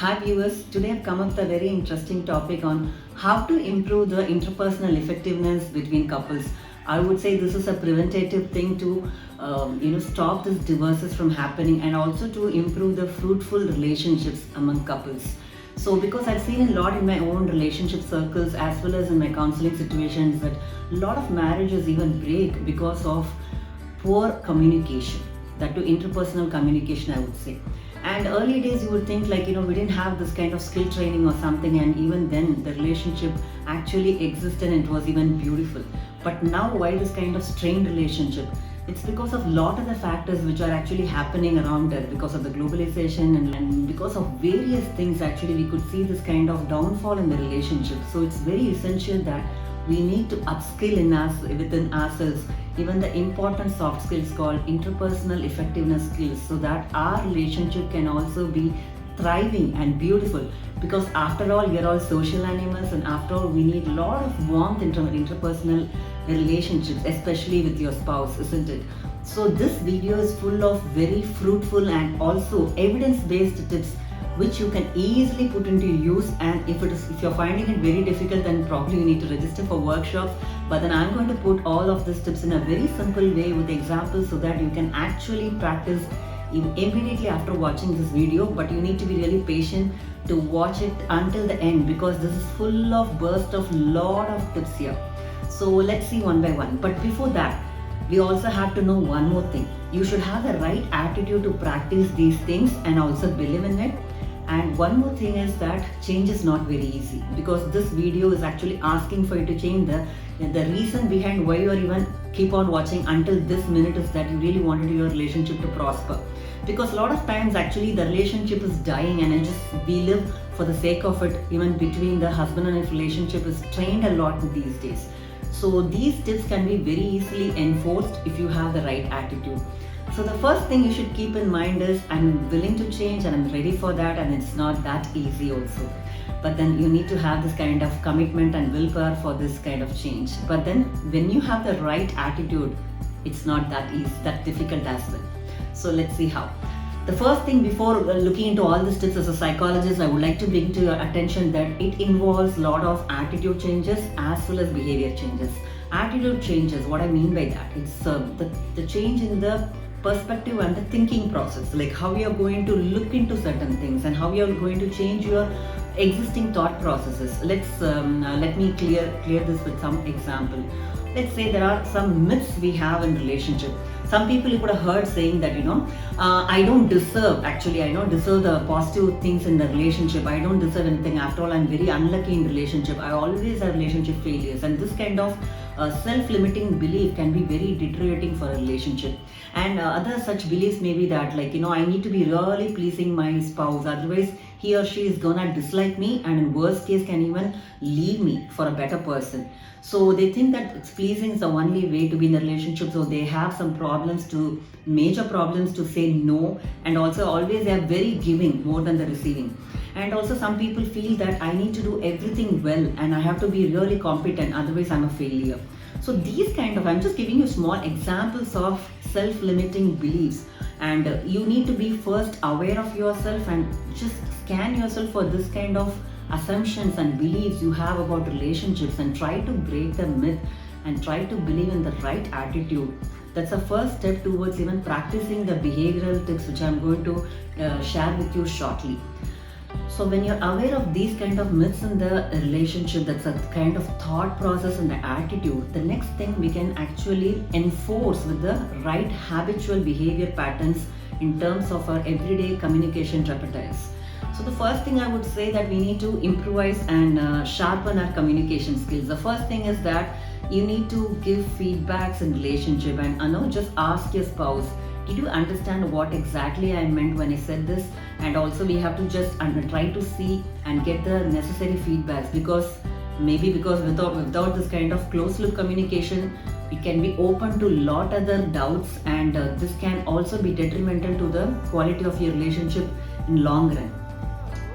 Hi viewers, today I've come up with a very interesting topic on how to improve the interpersonal effectiveness between couples. I would say this is a preventative thing to stop these divorces from happening and also to improve the fruitful relationships among couples. So because I've seen a lot in my own relationship circles as well as in my counseling situations that a lot of marriages even break because of poor communication, that to interpersonal communication I would say. And early days you would think like, we didn't have this kind of skill training or something, and even then the relationship actually existed and it was even beautiful. But now why this kind of strained relationship? It's because of lot of the factors which are actually happening around us because of the globalization and because of various things. Actually we could see this kind of downfall in the relationship. So it's very essential that we need to upskill within ourselves even the important soft skills called interpersonal effectiveness skills, so that our relationship can also be thriving and beautiful. Because after all, we are all social animals, and after all, we need a lot of warmth in interpersonal relationships, especially with your spouse, isn't it? So this video is full of very fruitful and also evidence-based tips which you can easily put into use. And if you're finding it very difficult, then probably you need to register for workshops. But then I'm going to put all of these tips in a very simple way with examples so that you can actually practice immediately after watching this video. But you need to be really patient to watch it until the end because this is full of burst of lot of tips here. So let's see one by one. But before that, we also have to know one more thing. You should have the right attitude to practice these things and also believe in it. And one more thing is that change is not very easy, because this video is actually asking for you to change. The reason behind why you are even keep on watching until this minute is that you really wanted your relationship to prosper. Because a lot of times actually the relationship is dying and we live for the sake of it. Even between the husband and wife relationship is strained a lot these days. So these tips can be very easily enforced if you have the right attitude. So the first thing you should keep in mind is I'm willing to change and I'm ready for that, and it's not that easy also. But then you need to have this kind of commitment and willpower for this kind of change. But then when you have the right attitude, it's not that easy, that difficult as well. So let's see how. The first thing before looking into all these tips as a psychologist, I would like to bring to your attention that it involves a lot of attitude changes as well as behavior changes. Attitude changes, what I mean by that, it's the change in the perspective and the thinking process, like how you are going to look into certain things and how you are going to change your existing thought processes. Let me clear this with some example. Let's say there are some myths we have in relationship. Some people you could have heard saying that I don't deserve the positive things in the relationship. I don't deserve anything. After all, I'm very unlucky in relationship. I always have relationship failures, and this kind of self-limiting belief can be very deteriorating for a relationship. And other such beliefs may be that I need to be really pleasing my spouse, otherwise he or she is gonna dislike me, and in worst case can even leave me for a better person. So they think that pleasing is the only way to be in a relationship. So they have some major problems to say no, and also always they are very giving more than the receiving. And also some people feel that I need to do everything well and I have to be really competent, otherwise I'm a failure. So these I'm just giving you small examples of self-limiting beliefs, and you need to be first aware of yourself and just scan yourself for this kind of assumptions and beliefs you have about relationships, and try to break the myth and try to believe in the right attitude. That's the first step towards even practicing the behavioral tips which I'm going to share with you shortly. So when you're aware of these kind of myths in the relationship, that's a kind of thought process and the attitude, the next thing we can actually enforce with the right habitual behavior patterns in terms of our everyday communication repertoires. So the first thing I would say that we need to improvise and sharpen our communication skills. The first thing is that you need to give feedbacks in relationship, and just ask your spouse, did you understand what exactly I meant when I said this? And also we have to just try to see and get the necessary feedbacks, because without this kind of close loop communication, it can be open to lot other doubts, and this can also be detrimental to the quality of your relationship in long run.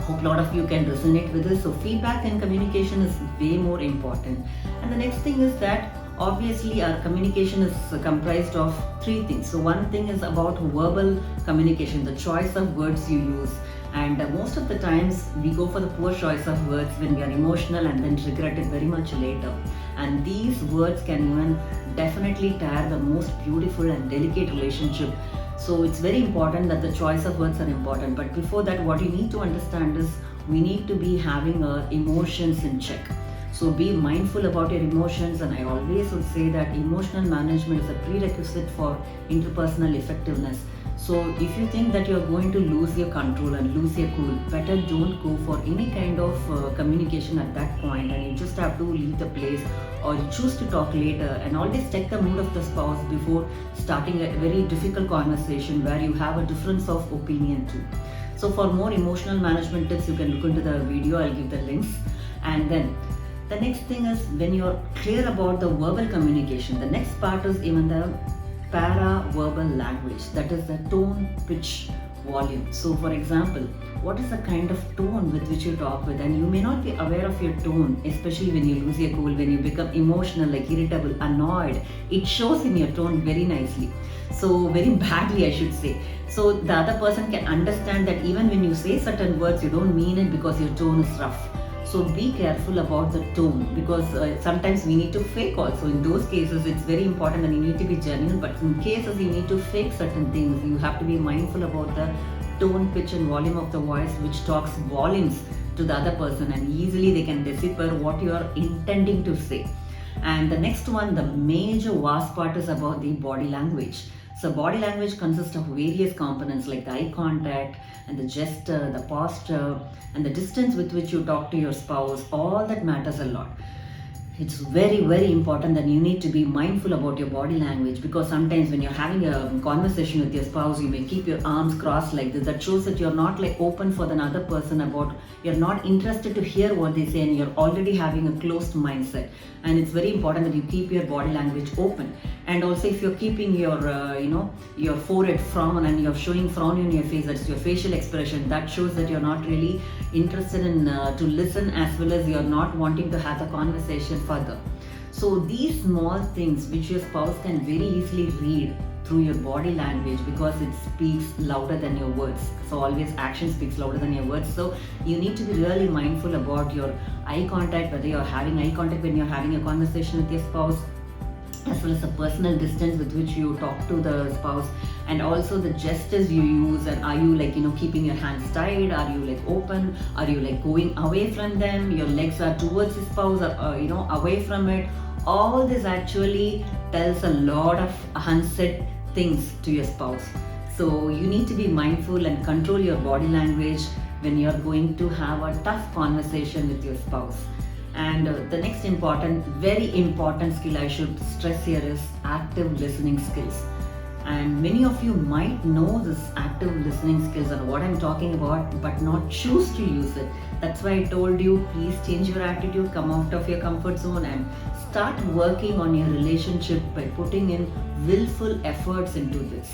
Hope a lot of you can resonate with this. So feedback and communication is way more important. And the next thing is that obviously our communication is comprised of three things. So one thing is about verbal communication, the choice of words you use. And most of the times we go for the poor choice of words when we are emotional and then regret it very much later. And these words can even definitely tear the most beautiful and delicate relationship. So it's very important that the choice of words are important. But before that, what you need to understand is we need to be having emotions in check. So be mindful about your emotions, and I always would say that emotional management is a prerequisite for interpersonal effectiveness. So if you think that you're going to lose your control and lose your cool, better don't go for any kind of communication at that point, and you just have to leave the place or you choose to talk later. And always check the mood of the spouse before starting a very difficult conversation where you have a difference of opinion too. So for more emotional management tips, you can look into the video, I'll give the links. And then the next thing is, when you're clear about the verbal communication, the next part is even the para-verbal language, that is the tone, pitch, volume. So for example, what is the kind of tone with which you talk with? And you may not be aware of your tone, especially when you lose your cool, when you become emotional, like irritable, annoyed. It shows in your tone very nicely. So very badly, I should say. So the other person can understand that even when you say certain words, you don't mean it because your tone is rough. So be careful about the tone, because sometimes we need to fake also. In those cases, it's very important and you need to be genuine. But in cases you need to fake certain things, you have to be mindful about the tone, pitch and volume of the voice, which talks volumes to the other person, and easily they can decipher what you are intending to say. And the next one, the major vast part, is about the body language. So body language consists of various components like the eye contact and the gesture, the posture, and the distance with which you talk to your spouse. All that matters a lot. It's very, very important that you need to be mindful about your body language, because sometimes when you're having a conversation with your spouse, you may keep your arms crossed like this. That shows that you're not like open for another person, about you're not interested to hear what they say, and you're already having a closed mindset. And it's very important that you keep your body language open. And also, if you're keeping your your forehead frown and you're showing frown in your face, that's your facial expression, that shows that you're not really interested in to listen, as well as you're not wanting to have the conversation further. So these small things which your spouse can very easily read through your body language, because it speaks louder than your words. So always action speaks louder than your words. So you need to be really mindful about your eye contact, whether you're having eye contact when you're having a conversation with your spouse, as well as the personal distance with which you talk to the spouse, and also the gestures you use. And are you like keeping your hands tight, are you like open, are you like going away from them, your legs are towards the spouse, or away from it. All this actually tells a lot of unsaid things to your spouse. So you need to be mindful and control your body language when you're going to have a tough conversation with your spouse. And the next important, very important skill I should stress here is active listening skills. And many of you might know this active listening skills and what I'm talking about, but not choose to use it. That's why I told you, please change your attitude, come out of your comfort zone and start working on your relationship by putting in willful efforts into this.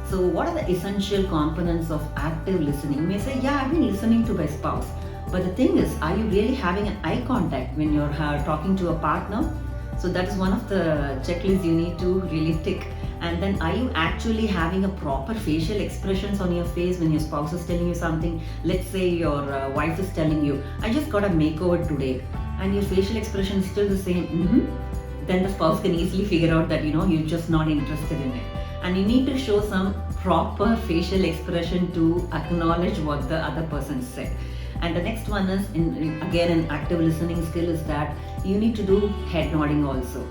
So what are the essential components of active listening? You may say, yeah, I've been listening to my spouse. But the thing is, are you really having an eye contact when you're talking to a partner? So that is one of the checklists you need to really tick. And then, are you actually having a proper facial expressions on your face when your spouse is telling you something? Let's say your wife is telling you, I just got a makeover today, and your facial expression is still the same. Then the spouse can easily figure out that you're just not interested in it. And you need to show some proper facial expression to acknowledge what the other person said. And the next one is, again, an active listening skill, is that you need to do head nodding also.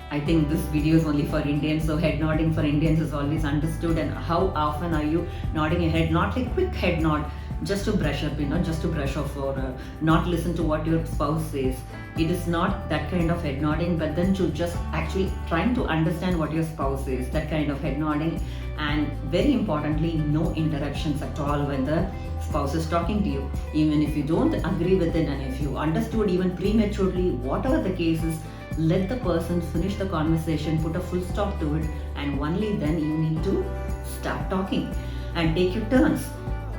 I think this video is only for Indians, so head nodding for Indians is always understood. And how often are you nodding your head? Not like quick head nod, just to brush up, just to brush off, or not listen to what your spouse says. It is not that kind of head nodding, but then to just actually trying to understand what your spouse says, that kind of head nodding. And very importantly, no interruptions at all when the spouse is talking to you. Even if you don't agree with it, and if you understood even prematurely, whatever the case is, let the person finish the conversation, put a full stop to it, and only then you need to start talking and take your turns.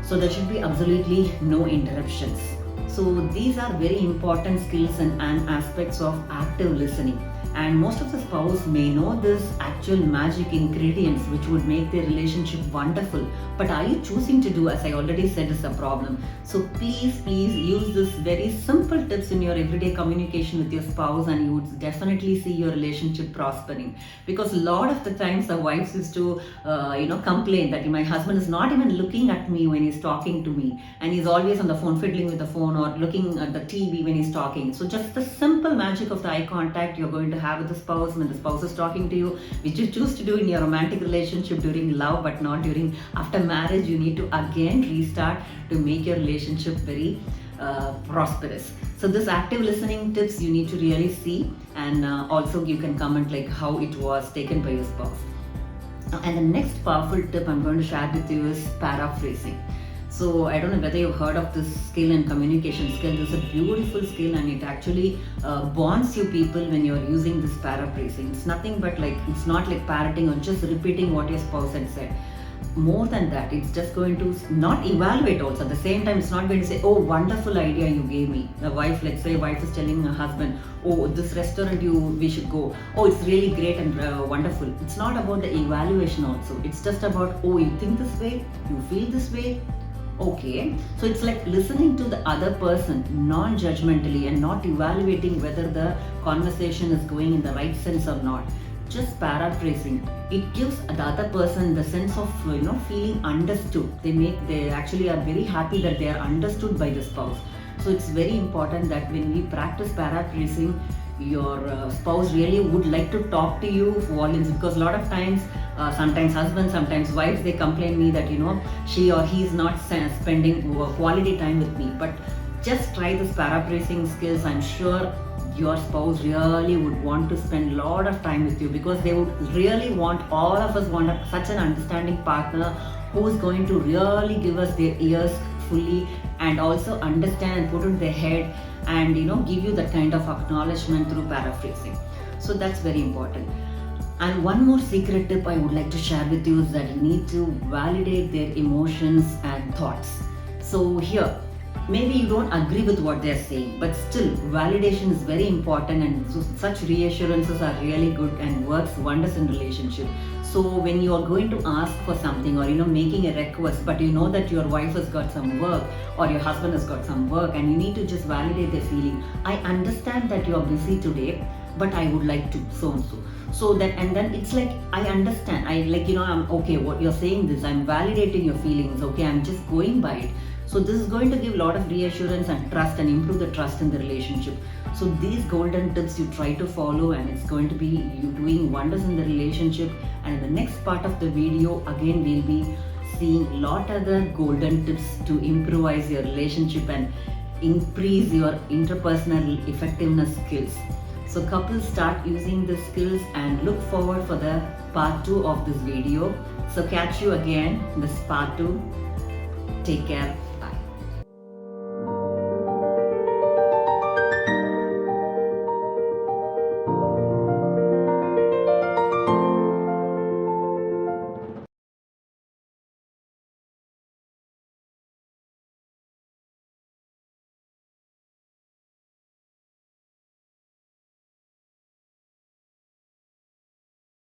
So there should be absolutely no interruptions. So these are very important skills and aspects of active listening. and most of the spouse may know this actual magic ingredients which would make their relationship wonderful, but are you choosing to do, as I already said, is a problem. So please use this very simple tips in your everyday communication with your spouse, and you would definitely see your relationship prospering. Because a lot of the times the wives used to complain that my husband is not even looking at me when he's talking to me, and he's always on the phone, fiddling with the phone, or looking at the TV when he's talking. So just the simple magic of the eye contact you're going to have with the spouse when the spouse is talking to you, which you choose to do in your romantic relationship during love but not during after marriage, you need to again restart to make your relationship very prosperous. So this active listening tips you need to really see, and also you can comment like how it was taken by your spouse. And the next powerful tip I'm going to share with you is paraphrasing. So I don't know whether you've heard of this skill and communication skill. This is a beautiful skill, and it actually bonds you people when you're using this paraphrasing. It's nothing but it's not like parroting or just repeating what your spouse had said. More than that, it's just going to not evaluate also. At the same time, it's not going to say, oh, wonderful idea you gave me. The wife, let's say wife is telling her husband, oh, this restaurant we should go. Oh, it's really great and wonderful. It's not about the evaluation also. It's just about, oh, you think this way, you feel this way. Okay, so it's like listening to the other person non-judgmentally and not evaluating whether the conversation is going in the right sense or not. Just paraphrasing, it gives the other person the sense of feeling understood. They actually are very happy that they are understood by the spouse. So it's very important that when we practice paraphrasing, your spouse really would like to talk to you volumes, because a lot of times sometimes husbands, sometimes wives, they complain me that she or he is not spending quality time with me. But just try this paraphrasing skills. I'm sure your spouse really would want to spend a lot of time with you, because they would really want, all of us want such an understanding partner who is going to really give us their ears fully and also understand and put in their head and give you that kind of acknowledgement through paraphrasing. So that's very important. And one more secret tip I would like to share with you is that you need to validate their emotions and thoughts. So here, maybe you don't agree with what they're saying, but still validation is very important, and so such reassurances are really good and works wonders in relationship. So when you are going to ask for something, or making a request, but you know that your wife has got some work or your husband has got some work, and you need to just validate their feeling. I understand that you are busy today, but I would like to so and so. So that, and then it's like, I understand, I'm okay, what you're saying this, I'm validating your feelings, okay, I'm just going by it. So this is going to give a lot of reassurance and trust and improve the trust in the relationship. So these golden tips you try to follow, and it's going to be you doing wonders in the relationship. And in the next part of the video, again we'll be seeing a lot other golden tips to improvise your relationship and increase your interpersonal effectiveness skills. So couples, start using the skills and look forward for the part 2 of this video. So catch you again in this part 2. Take care.